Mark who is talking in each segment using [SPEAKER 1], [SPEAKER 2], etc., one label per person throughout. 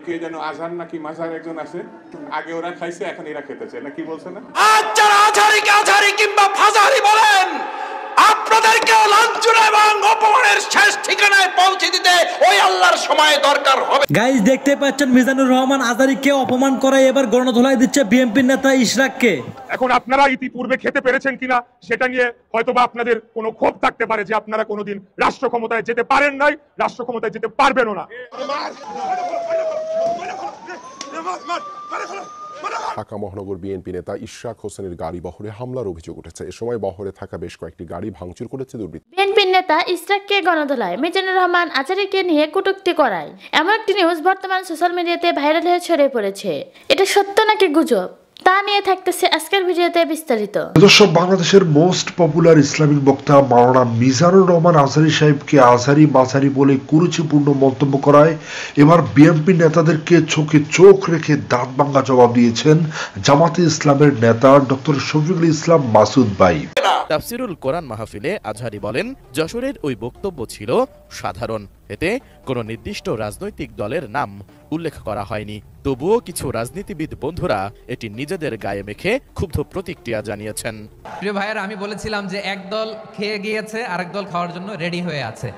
[SPEAKER 1] কে যেন আজহার নাকি মাজার একজন আছে, আগে ওরা খাইছে এখন এরা খেতেছে না, কি বলছে না?
[SPEAKER 2] আজ যারা আজহারিকে আজহারি কিংবা ফাজারি বলেন, আপনাদেরকে লাঞ্ছনা এবং অপমানের শেষ ঠিকানায় পৌঁছে দিতে ওই আল্লাহর সময় দরকার হবে।
[SPEAKER 3] গাইস দেখতে পাচ্ছেন মিজানুর রহমান আজহারীকে অপমান করায় এবার গণধোলাই দিচ্ছে বিএনপির নেতা ইশরাককে।
[SPEAKER 1] এখন আপনারা ইতিপূর্বে খেতে পেরেছেন কিনা সেটা নিয়ে হয়তোবা আপনাদের কোনো ক্ষোভ থাকতে পারে যে আপনারা কোনোদিন রাষ্ট্র ক্ষমতায় যেতে পারেন নাই, রাষ্ট্র ক্ষমতায় যেতে পারবেনও না।
[SPEAKER 4] ঢাকা মহানগর বিএনপি নেতা ইশরাক হোসেনের গাড়ি বহরে হামলার অভিযোগ উঠেছে। এ সময় বহরে থাকা বেশ কয়েকটি গাড়ি ভাঙচুর করেছে দুর্বৃত্ত।
[SPEAKER 5] বিএনপির নেতা ইশরাককে গণধোলায় মিজানুর রহমান আজহারীকে নিয়ে কটূক্তি করায় এমন একটি নিউজ বর্তমান সোশ্যাল মিডিয়াতে ভাইরাল হয়ে ছড়িয়ে পড়েছে। এটা সত্য নাকি গুজব তা নিয়ে থাকতেছে আজকের ভিডিওতে বিস্তারিত।
[SPEAKER 6] দর্শক, বাংলাদেশের মোস্ট পপুলার ইসলামিক বক্তা মাওলানা মিজানুর রহমান আজহারী সাহেবকে আজহারি মাঝারি বলে কুরুচিপূর্ণ মন্তব্য করায় এবার বিএনপি নেতাদেরকে চোখে চোখ রেখে দাঁত ভাঙা জবাব দিয়েছেন জামাতে ইসলামের নেতা ডক্টর শফিকুল ইসলাম মাসুদ ভাই।
[SPEAKER 7] তাফসিরুল কোরআন মাহফিলে আজহারী বলেন, যশোরের ওই বক্তব্য ছিল সাধারণ, এতে কোনো নির্দিষ্ট রাজনৈতিক দলের নাম উল্লেখ করা হয়নি। তবুও কিছু রাজনীতিবিদ বন্ধুরা এটি নিজেদের গায়ে মেখে ক্ষুব্ধ প্রতিক্রিয়া জানিয়েছেন।
[SPEAKER 8] প্রিয় ভাইয়েরা, আমি বলেছিলাম যে এক দল খেয়ে গিয়েছে, আরেক দল খাওয়ার জন্য রেডি হয়ে আছে।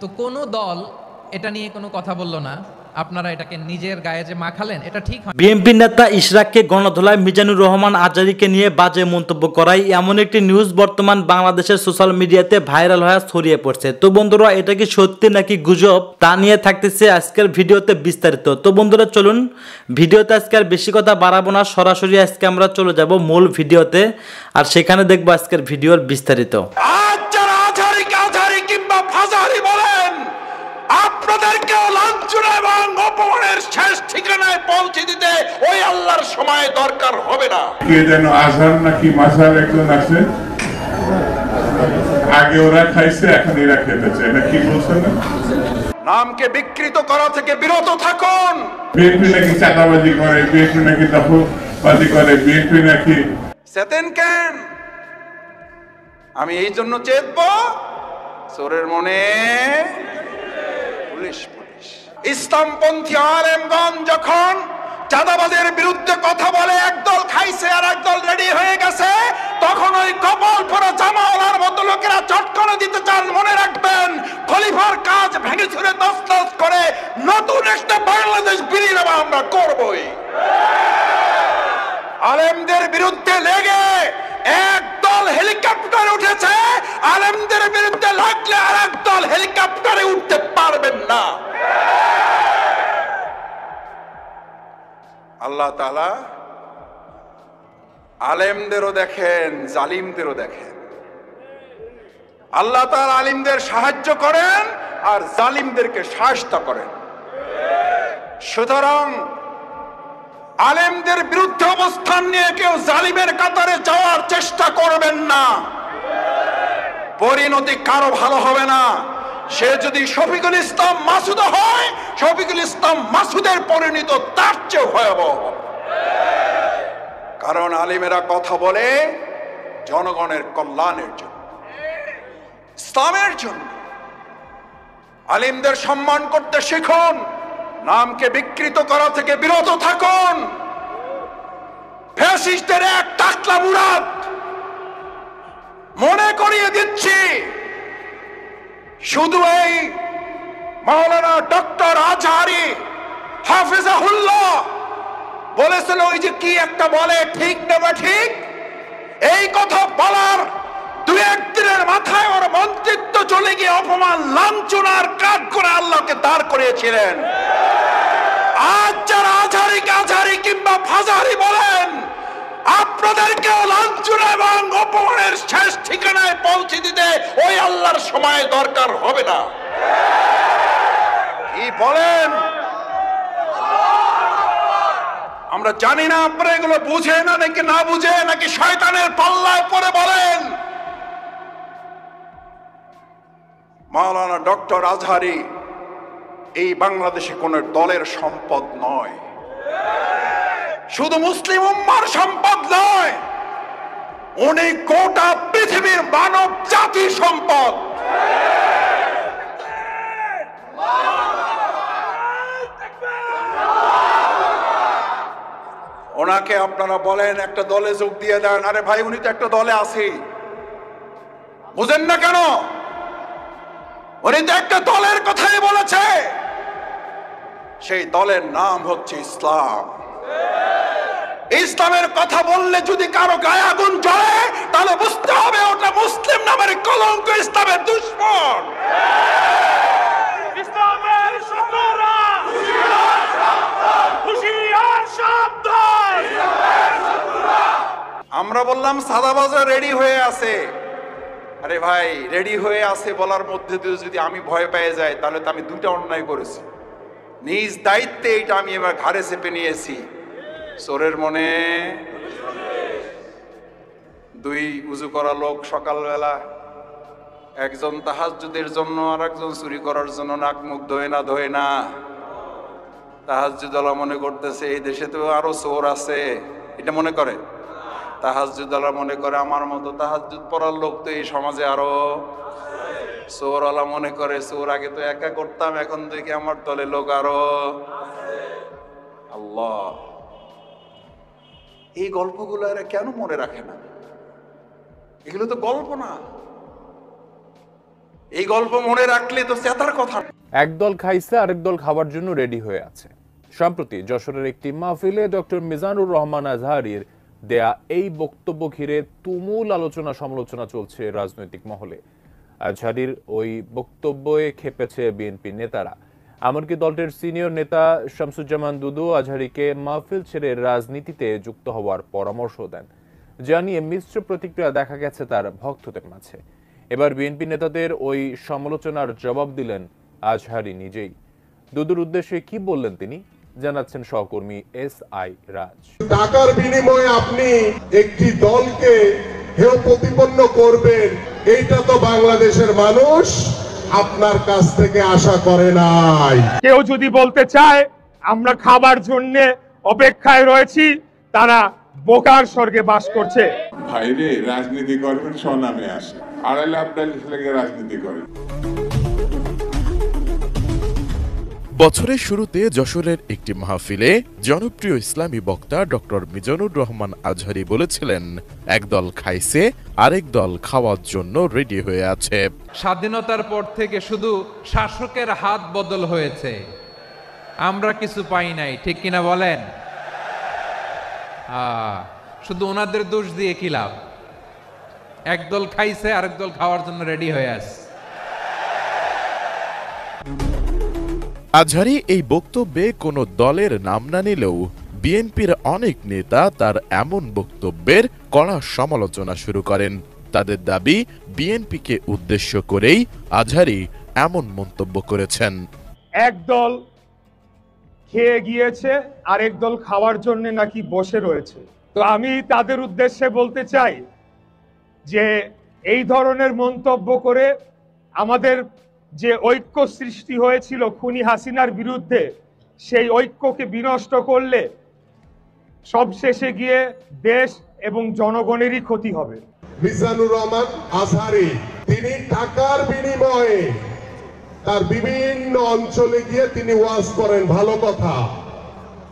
[SPEAKER 8] তো কোনো দল এটা নিয়ে কোনো কথা বললো না, আপনারা এটাকে নিজের গায়ে যে মাখালেন এটা ঠিক হয়।
[SPEAKER 3] বিএনপি নেতা ইশরাককে গণধোলায় মিজানুর রহমান আজহারীকে নিয়ে বাজে মন্তব্য করায় এমন একটি নিউজ বর্তমান বাংলাদেশের সোশ্যাল মিডিয়াতে ভাইরাল হয়ে ছড়িয়ে পড়ছে। তো বন্ধুরা, এটা কি সত্যি নাকি গুজব তা নিয়ে থাকতেছে আজকের ভিডিওতে বিস্তারিত। তো বন্ধুরা চলুন ভিডিওতে আজকে আর বেশি কথা বাড়াবো না, সরাসরি আজকে আমরা চলে যাব মূল ভিডিওতে, আর সেখানে দেখবো আজকের ভিডিওর বিস্তারিত।
[SPEAKER 2] আজ যারা আজহারিকে আজহারি কিংবা ফাজারি বলেন, আপনাদেরকে লাঞ্ছনা এবং অপমানের শেষ ঠিকানায় পৌঁছে দিতে ওই আল্লাহর সময় দরকার হবে না।
[SPEAKER 1] কে যেন আজহার নাকি মাজার একজন আছে, আগে ওরা খাইছে এখন এরা খেতেছে না, কি বলছে না?
[SPEAKER 2] নামকে বিকৃত করা থেকে বিরত থাকুন।
[SPEAKER 1] বিএনপি নাকি চাঁদাবাজি করে, বিএনপি নাকি দখলবাজি করে, বিএনপি নাকি
[SPEAKER 2] চেতেন কেন? আমি এই জন্য চেতব, চোরের মনে পুলিশ পুলিশ। ইসলামপন্থী আলেমগণ যখন চাঁদাবাজের বিরুদ্ধে কথা বলে, একদল খাইছে আর একদল রেডি হয়ে গেছে, তখন ওই কপাল পরা জামাওয়ালার মতো লোকেরা চটকানো দিতে চান। মনে রাখবেন, খলিফার কাজ ভেঙে ছুড়ে তছনছ করে নতুন একটা বাংলাদেশ বিনির্মাণ আমরা করবই। আলেমদের বিরুদ্ধে লেগে একদল হেলিকপ্টারে উঠেছে, আলেমদের বিরুদ্ধে লাগলে আর একদল হেলিকপ্টারে উঠতে পারবেন না। আল্লাহ তাআলা আলেমদেরও দেখেন, জালিমদেরও দেখেন। আল্লাহ তাআলা আলিমদের সাহায্য করেন আর জালিমদেরকে শায়েস্তা করেন। সুতরাং আলেমদের বিরুদ্ধে অবস্থান নিয়ে কেউ জালিমের কাতারে যাওয়ার চেষ্টা করবেন না, পরিণতি কারো ভালো হবে না। সে যদি শফিকুল ইসলাম মাসুদ হয়, শফিকুল ইসলাম মাসুদের পরিণতি তার চেয়ে ভয়াবহ। কারণ আলিমেরা কথা বলে জনগণের কল্যাণের জন্য, ইসলামের জন্য। আলিমদের সম্মান করতে শিখুন, নামকে বিকৃত করা থেকে বিরত থাকুন। ফ্যাসিস্টদের এক টাকলা মুরাদ মনে করিয়ে দিচ্ছি, শুধু এই মাওলানা ডক্টর আজহারী হাফিজাহুল্লাহ বলেছিল, ওই যে কি একটা বলে, ঠিক না ঠিক, এই কথা বলার দু একদিনের মাথায় ওর মন্ত্রিত্ব চলে গিয়ে অপমান লাঞ্ছনার কাজ করে আল্লাহকে দাঁড় করিয়েছিলেন। আজ যারা আজহারীকে আজহারি কিংবা ফাজারি বলেন, আপনাদেরকে লাঞ্ছনা এবং অপমানের শেষ ঠিকানায় পৌঁছে দিতে ওই আল্লাহর সময় দরকার হবে না। কি বলেন? আমরা জানি না আপনারা এগুলো বুঝে না নাকি না বুঝে, নাকি শয়তানের পাল্লায় পড়ে বলেন। মাওলানা ডক্টর আজহারী এই বাংলাদেশে কোন দলের সম্পদ নয়, শুধু মুসলিম উম্মার সম্পদ নয়, উনি গোটা পৃথিবীর মানব জাতির সম্পদ। ওনাকে আপনারা বলেন একটা দলে যোগ দিয়ে দেন। আরে ভাই, উনি তো একটা দলে আছে, বুঝেন না কেন? উনি তো একটা দলের কথাই বলেছে, সেই দলের নাম হচ্ছে ইসলাম। ইসলামের কথা বললে যদি কারো গায়ে আগুন জ্বলে, তাহলে বুঝতে হবে ওটা মুসলিম নামের কলঙ্ক, ইসলামের দুশমন। ইসলামের শত্রুরা হুঁশিয়ার সাবধান। আমরা বললাম সাদাবাজার রেডি হয়ে আছে। আরে ভাই, রেডি হয়ে আছে বলার মধ্যে দিয়ে যদি আমি ভয় পেয়ে যাই, তাহলে তো আমি দুটো অন্যায় করেছি। নিজ দায়িত্বে এটা আমি এবার ঘাড়ে চেপে নিয়েছি। চোরের মনে দুই উজু করা লোক সকালবেলা, একজন তাহাজ্জুদের জন্য আর একজন চুরি করার জন্য নাক মুখ ধোয় না। তাহাজ্জুদওয়ালা মনে করতেছে এই দেশে তো আরো চোর আছে, এটা মনে করে। তাহাজ্জুদওয়ালা মনে করে আমার মতো তাহাজ্জুদ পড়ার লোক তো এই সমাজে আরো। চোরওয়ালা মনে করে চোর আগে তো একা করতাম, এখন দেখি আমার দলে লোক আরো। আল্লাহ, এই গল্পগুলো এরা কেন মনে রাখে না? এগুলো তো গল্প না, এই গল্প মনে রাখলে তো চেতার কথা।
[SPEAKER 9] একদল খাইছে, আরেক দল খাবার জন্য রেডি হয়ে আছে। সম্প্রতি যশোরের একটি মাহফিলে ডক্টর মিজানুর রহমান আজহারীর দেয়া এই বক্তব্য ঘিরে তুমুল আলোচনা সমালোচনা চলছে রাজনৈতিক মহলে। আজহারীর ওই বক্তব্যে খেপেছে বিএনপি নেতারা। এমনকি দলটির সিনিয়র নেতা শামসুজ্জামান দুদু আজহারীকে মাহফিল ছেড়ে রাজনীতিতে যুক্ত হওয়ার পরামর্শ দেন, যা নিয়ে মিশ্র প্রতিক্রিয়া দেখা গেছে তার ভক্তদের মাঝে। এবার বিএনপি নেতাদের ওই সমালোচনার জবাব দিলেন আজহারী নিজেই। দুদুর উদ্দেশ্যে কি বললেন তিনি জানাচ্ছেন সহকর্মী SI রাজ।
[SPEAKER 10] টাকার বিনিময়ে আপনি একটি দলকে হেয় প্রতিপন্ন করবেন, এইটা তো বাংলাদেশের মানুষ আপনার কাছ থেকে আশা করে নাই।
[SPEAKER 1] কেউ যদি বলতে চায় আমরা খাবার জন্য অপেক্ষায় রয়েছি, তারা বোকার স্বর্গে বাস করছে।
[SPEAKER 11] ভাইরে, রাজনীতি করবেন স্বনামে আসে, আড়াইলে আপনার রাজনীতি করেন।
[SPEAKER 7] বছরের শুরুতে যশোরের একটি মাহফিলে জনপ্রিয় ইসলামী বক্তা ডক্টর মিজানুর রহমান আজহারী বলেছিলেন, একদল খাইছে, আরেক দল খাওয়ার জন্য রেডি হয়ে আছে।
[SPEAKER 8] স্বাধীনতার পর থেকে শুধু শাসকের হাত বদল হয়েছে, আমরা কিছু পাই নাই, ঠিক কিনা বলেন? শুধু ওনাদের দোষ দিয়ে কি লাভ? একদল খাইছে, আরেক দল খাওয়ার জন্য রেডি হয়ে আছে।
[SPEAKER 7] আজহারী এই বক্তব্যে কোনো দলের নাম না নিলেও বিএনপির অনেক নেতা তার এমন বক্তব্যের কড়া সমালোচনা শুরু করেন। তাদের দাবি, বিএনপিকে উদ্দেশ্য করেই আজহারী এমন মন্তব্য করেছেন।
[SPEAKER 1] একদল খেয়ে গিয়েছে, আরেক দল খাওয়ার জন্য নাকি বসে রয়েছে। তো আমি তাদের উদ্দেশ্যে বলতে চাই যে এই ধরনের মন্তব্য করে আমাদের যে ঐক্য সৃষ্টি হয়েছিল খুনি হাসিনার বিরুদ্ধে, সেই ঐক্যকে বিনষ্ট করলে সবশেষে গিয়ে দেশ এবং জনগণেরই ক্ষতি হবে।
[SPEAKER 10] মিজানুর রহমান আজহারী তিনি টাকার বিনিময়ে তার বিভিন্ন অঞ্চলে গিয়ে তিনি ওয়াজ করেন, ভালো কথা,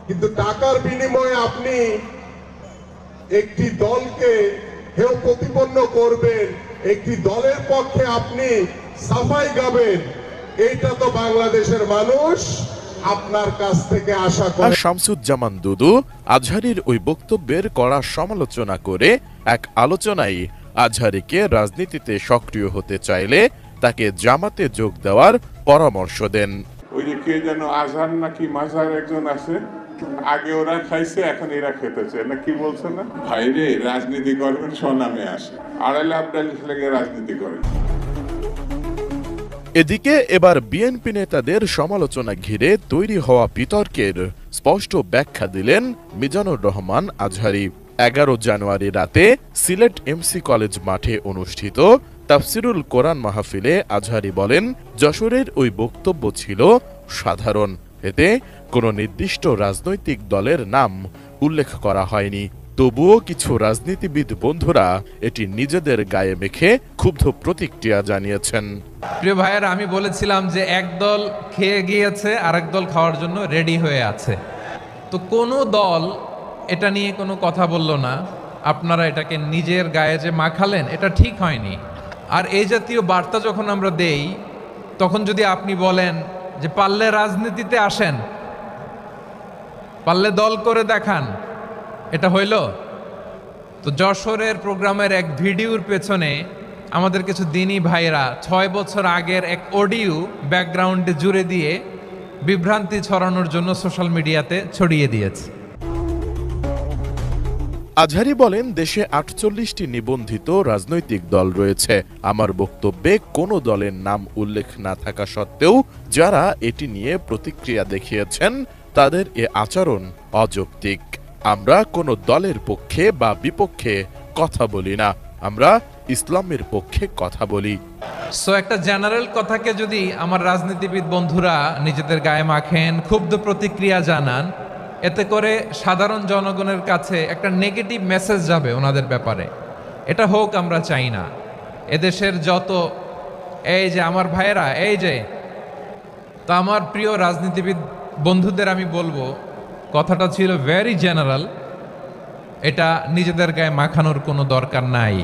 [SPEAKER 10] কিন্তু টাকার বিনিময়ে আপনি একটি দলকে হেয় প্রতিপন্ন করবেন, একটি দলের পক্ষে আপনি সাফাই গাবেন, এইটা তো বাংলাদেশের মানুষ আপনার কাছ থেকে আশা করে।
[SPEAKER 7] শামসুজ্জামান দুদু আজহারীর ওই বক্তব্যের কড়া সমালোচনা করে এক আলোচনায় আজহারীকে রাজনীতিতে সক্রিয় হতে চাইলে তাকে জামাতে যোগ দেওয়ার পরামর্শ দেন।
[SPEAKER 11] ওই যে কে যেন আজহার নাকি মাজার একজন আছে, আগে ওরা খাইছে, এখন এরা খেতেছে না, কি বলছে না? ভাইরে, রাজনীতি করবেন স্বনামে আসে, আড়াইলে আপনার রাজনীতি করেন।
[SPEAKER 7] এদিকে এবার বিএনপি নেতাদের সমালোচনা ঘিরে তৈরি হওয়া বিতর্কের স্পষ্ট ব্যাখ্যা দিলেন মিজানুর রহমান আজহারী। 11 জানুয়ারি রাতে সিলেট MC কলেজ মাঠে অনুষ্ঠিত তাফসিরুল কোরআন মাহফিলে আজহারী বলেন, যশোরের ওই বক্তব্য ছিল সাধারণ, এতে কোনো নির্দিষ্ট রাজনৈতিক দলের নাম উল্লেখ করা হয়নি। তবুও কিছু রাজনীতিবিদ বন্ধুরা এটি নিজেদের গায়ে মেখে ক্ষুব্ধ প্রতিক্রিয়া জানিয়েছেন।
[SPEAKER 8] প্রিয় ভাইয়েরা, আমি বলেছিলাম যে একদল খেয়ে গিয়েছে, আরেক দল খাওয়ার জন্য রেডি হয়ে আছে। তো কোনো দল এটা নিয়ে কোনো কথা বলল না, আপনারা এটাকে নিজের গায়ে যে মাখালেন এটা ঠিক হয়নি। আর এই জাতীয় বার্তা যখন আমরা দেই, তখন যদি আপনি বলেন যে পারলে রাজনীতিতে আসেন, পারলে দল করে দেখান, এটা হইল? তো যশোরের প্রোগ্রামের এক ভিডিওর পেছনে আমাদের কিছু দিনী ভাইরা 6 বছর আগের এক অডিও ব্যাকগ্রাউন্ডে জুড়ে দিয়ে বিভ্রান্তি ছড়ানোর জন্য সোশ্যাল মিডিয়াতে ছড়িয়ে দিয়েছে।
[SPEAKER 7] আজহারী বলেন, দেশে 48টি নিবন্ধিত রাজনৈতিক দল রয়েছে। আমার বক্তব্যে কোনো দলের নাম উল্লেখ না থাকা সত্ত্বেও যারা এটি নিয়ে প্রতিক্রিয়া দেখিয়েছেন তাদের এ আচরণ অযৌক্তিক। আমরা কোনো দলের পক্ষে বা বিপক্ষে কথা বলি না, আমরা ইসলামের পক্ষে কথা বলি।
[SPEAKER 8] সো একটা জেনারেল কথাকে যদি আমার রাজনীতিবিদ বন্ধুরা নিজেদের গায়ে মাখেন, ক্ষুব্ধ প্রতিক্রিয়া জানান, এতে করে সাধারণ জনগণের কাছে একটা নেগেটিভ মেসেজ যাবে ওনাদের ব্যাপারে। এটা হোক আমরা চাই না। এদেশের যত এই যে আমার ভাইয়েরা, এই যে, তা আমার প্রিয় রাজনীতিবিদ বন্ধুদের আমি বলবো, কথাটা ছিল ভেরি জেনারেল, এটা নিজেদের গায়ে মাখানোর কোনো দরকার নাই।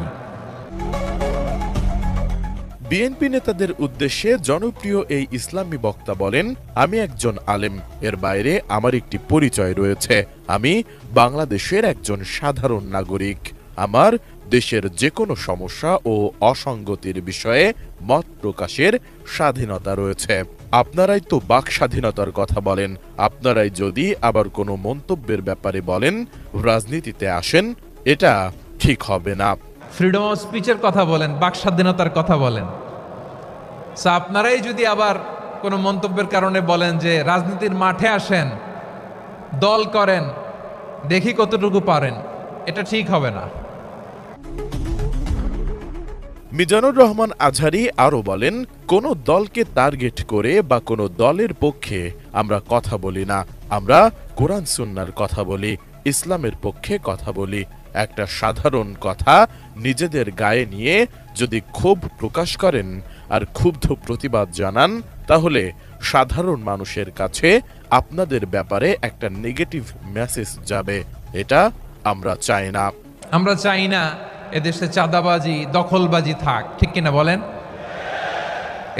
[SPEAKER 7] বিএনপি নেতাদের উদ্দেশ্যে জনপ্রিয় এই ইসলামী বক্তা বলেন, আমি একজন আলেম, এর বাইরে আমার একটি পরিচয় রয়েছে। আমি বাংলাদেশের একজন সাধারণ নাগরিক। আমার দেশের যে কোনো সমস্যা ও অসঙ্গতির বিষয়ে মত প্রকাশের স্বাধীনতা রয়েছে। আপনারাই তো বাক স্বাধীনতার কথা বলেন, আপনারাই যদি আবার কোনো মন্তব্যের ব্যাপারে বলেন রাজনীতিতে আসেন, এটা ঠিক হবে না।
[SPEAKER 8] ফ্রিডম অফ স্পিচের কথা বলেন, বাক স্বাধীনতার কথা বলেন, আপনারাই যদি আবার কোনো মন্তব্যের কারণে বলেন যে রাজনীতির মাঠে আসেন, দল করেন, দেখি কতটুকু পারেন, এটা ঠিক হবে না।
[SPEAKER 7] মিজানুর রহমান আজহারী আরো বলেন, কোনো দলকে টার্গেট করে বা কোনো দলের পক্ষে আমরা কথা বলি না, আমরা কোরআন সুন্নাহর কথা বলি, ইসলামের পক্ষে কথা বলি। একটা সাধারণ কথা নিজেদের গায়ে নিয়ে যদি ক্ষোভ প্রকাশ করেন আর ক্ষুব্ধ প্রতিবাদ জানান, তাহলে সাধারণ মানুষের কাছে আপনাদের ব্যাপারে একটা নেগেটিভ মেসেজ যাবে। এটা আমরা চাই না।
[SPEAKER 8] আমরা চাই না এদেশে চাঁদাবাজি, দখলবাজি থাক, ঠিক কিনা বলেন?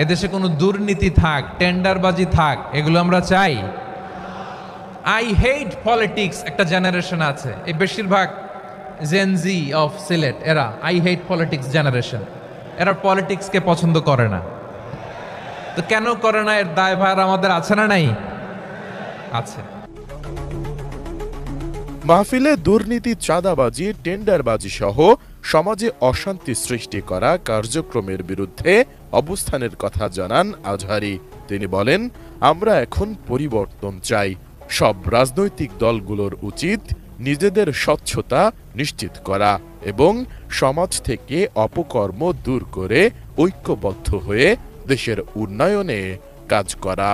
[SPEAKER 8] এদেশে কোনো দুর্নীতি থাক, টেন্ডারবাজি থাক, এগুলো আমরা চাই। আই হেট পলিটিক্স একটা জেনারেশন আছে, এই বেশিরভাগ জেনজি অফ সিলেট, এরা আই হেট পলিটিক্স জেনারেশন, এরা পলিটিক্সকে পছন্দ করে না। তো কেন করে না, এর দায়ভার আমাদের আছে না নাই? আছে।
[SPEAKER 7] মাহফিলে দুর্নীতি, চাঁদাবাজি, টেন্ডারবাজি সহ সমাজে অশান্তি সৃষ্টি করা কার্যক্রমের বিরুদ্ধে অবস্থানের কথা জানান আজহারী। তিনি বলেন, আমরা এখন পরিবর্তন চাই। সব রাজনৈতিক দলগুলোর উচিত নিজেদের স্বচ্ছতা নিশ্চিত করা এবং সমাজ থেকে অপকর্ম দূর করে ঐক্যবদ্ধ হয়ে দেশের উন্নয়নে কাজ করা।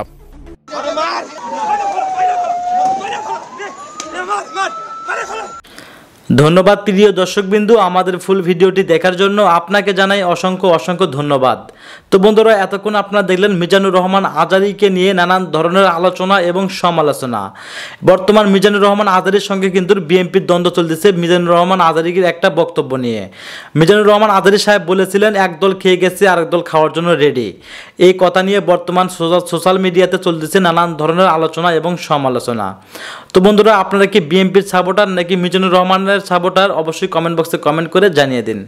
[SPEAKER 3] ধন্যবাদ প্রিয় দর্শকবিন্দু, আমাদের ফুল ভিডিওটি দেখার জন্য আপনাকে জানাই অসংখ্য অসংখ্য ধন্যবাদ। তো বন্ধুরা, এতক্ষণ আপনারা দেখলেন মিজানুর রহমান আজহারীকে নিয়ে নানান ধরনের আলোচনা এবং সমালোচনা। বর্তমান মিজানুর রহমান আজহারীর সঙ্গে কিন্তু বিএনপির দ্বন্দ্ব চলতেছে মিজানুর রহমান আজহারীর একটা বক্তব্য নিয়ে। মিজানুর রহমান আজহারী সাহেব বলেছিলেন, একদল খেয়ে গেছে আরেক দল খাওয়ার জন্য রেডি। এই কথা নিয়ে বর্তমান সোশ্যাল মিডিয়াতে চলতেছে নানান ধরনের আলোচনা এবং সমালোচনা। তো বন্ধুরা, আপনারা কি বিএনপির সাপোর্টার নাকি মিজানুর রহমানের সাপোর্টার? অবশ্যই কমেন্ট বক্সে কমেন্ট করে জানিয়ে দিন।